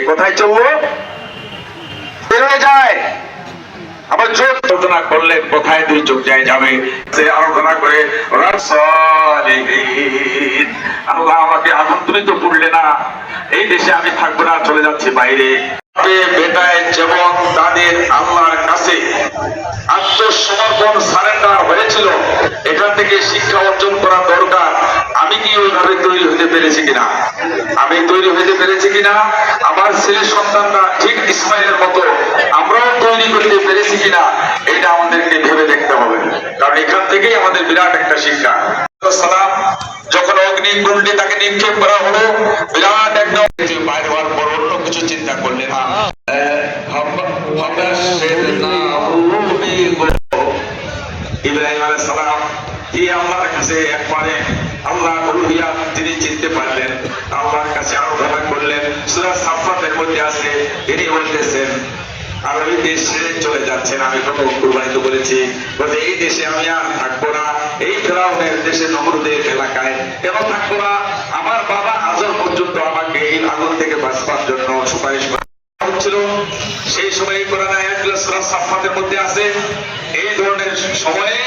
কোথায় চলবো বেরোয় যায় আবার যোগ আলোচনা করলে কোথায় দুই চোখ যায় যাবে সে আলোচনা করে আল্লাহ আমাকে আগুন তুমি তো পুড়লে না এই দেশে আমি থাকবো না চলে যাচ্ছি বাইরে বেটায় যেমন তাদের আল্লাহর কাছে আত্মসমর্পণ সারেন্ডার হয়েছিল, এখান থেকে শিক্ষা অর্জন করা দরকার। আমি কি ওইভাবে তৈরি হতে পেরেছি কিনা, আমি তৈরি হতে পেরেছি কিনা, আমার ছেলে সন্তানরা ঠিক ইসমাইলের মতো আমরাও তৈরি করতে পেরেছি কিনা, এটা আমাদেরকে ভেবে দেখতে হবে। কারণ এখান থেকেই আমাদের বিরাট একটা শিক্ষা। সালাম যখন অগ্নিকুণ্ডে তাকে নিক্ষেপ করা হলো, বিরাট একটা বাইরে হওয়ার পর অন্য কিছু চিন্তা করলেন না। ইব্রাহিম আলাইহিস সালাম এই আল্লাহর কাছে একবারে আল্লাহ উলুহিয়াত তিনি চিনতে পারলেন, আল্লাহর কাছে আরাধনা করলেন। সূরা সাফফাতের মধ্যে আছে, তিনি বলতেছেন আর ওই দেশে চলে যাচ্ছেন, আমি কত কুরবানি তো করেছি, বলতে এই দেশে আমি আর থাকবো না, এই ফেরাউনের দেশে নমরুদের এলাকায় কেন থাকবো না, আমার বাবা আজর পর্যন্ত আমাকে এই আগুন থেকে বাঁচবার জন্য সুপারিশ হচ্ছিল। সেই সময় কোরআন আয়াতগুলো সূরা সাফফাতের মধ্যে আছে। এই ধরনের সময়ে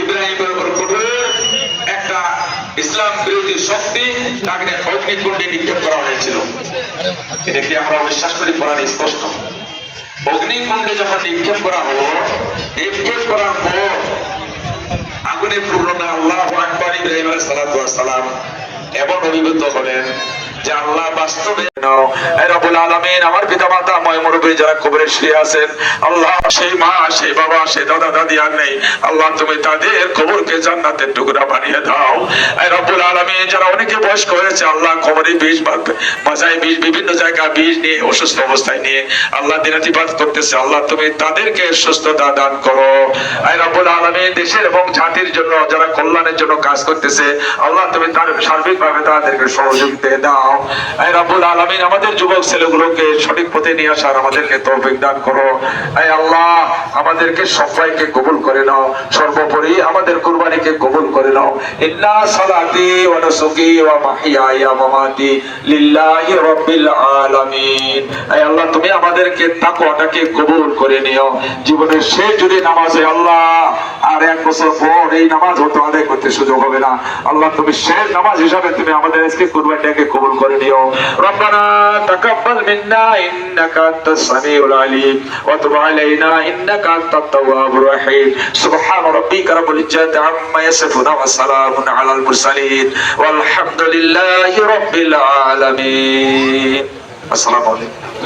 ইব্রাহিমের উপর কঠোর একটা ইসলাম বিরোধী শক্তি তাকে অগ্নিকুণ্ডে নিক্ষেপ করা হয়েছিল। এটা কি আমরা বিশ্বাস করি? কোরআনে স্পষ্ট। অগ্নিকুণ্ডে যখন নিক্ষেপ করা হলো, নিক্ষেপ করার পর আগুনে পূর্ণ না, আল্লাহু আকবার, ইব্রাহিম আলাইহিস সালাতু ওয়াস সালাম এমন অভিভূত হলেন যে আল্লাহ বাস্তবে রব্বুল আলামিন আমার পিতামাতা ময় মুরব্বী যারা কবরে শুয়ে আছেন, আল্লাহ সেই মা সেই বাবা সেই দাদা দাদি আর নেই, আল্লাহ তুমি তাদের কবরকে জান্নাতের টুকরা বানিয়ে দাও। রব্বুল আলামিন যারা অনেকে বয়স্ক হয়েছে, আল্লাহ কবরে বিষ মাজায় বিষ, বিভিন্ন জায়গায় বিষ নিয়ে অসুস্থ অবস্থায় নিয়ে আল্লাহ দিনাতিপাত করতেছে, আল্লাহ তুমি তাদেরকে সুস্থতা দান করো। রব্বুল আলামিন দেশের এবং জাতির জন্য যারা কল্যাণের জন্য কাজ করতেছে, আল্লাহ তুমি তার সার্বিকভাবে তাদেরকে সহযোগিতা দাও। রব্বুল আলামিন আমাদের যুবক ছেলেগুলোকে সঠিক পথে নিয়ে আসার আমাদেরকে তৌফিক দান করো। আল্লাহ আমাদেরকে সবাইকে কবুল করে নাও, সর্বোপরি আমাদের কুরবানিকে কবুল করে নাও। ইন্না সালাতি ওয়া নুসুকি ওয়া মাহইয়ায়া ওয়া মামাতি লিল্লাহি রাব্বিল আলামিন। আল্লাহ তুমি আমাদেরকে তাকওয়াটাকে কবুল করে নিও। জীবনের শেষ যদি নামাজে আল্লাহ আর এক বছর পর এই নামাজ হয়তো আদায় করতে সুযোগ হবে না, আল্লাহ তুমি শেষ নামাজ হিসাবে তুমি আমাদের আজকে কুরবানিটাকে কবুল করে নিও। রব্বানা তাকাব্বাল মিন্না ইন্নাকা আনতাস সামিউল আলিম ওয়া তুব আলাইনা ইন্নাকা আনতাত তাওয়াবুর রহিম। সুবহান রাব্বিকা রাব্বিল ইজ্জাতি আম্মা ইয়াসিফুন ওয়া সালামুন আলাল মুরসালিন ওয়াল হামদুলিল্লাহি রাব্বিল আলামিন। আসসালামু আলাইকুম।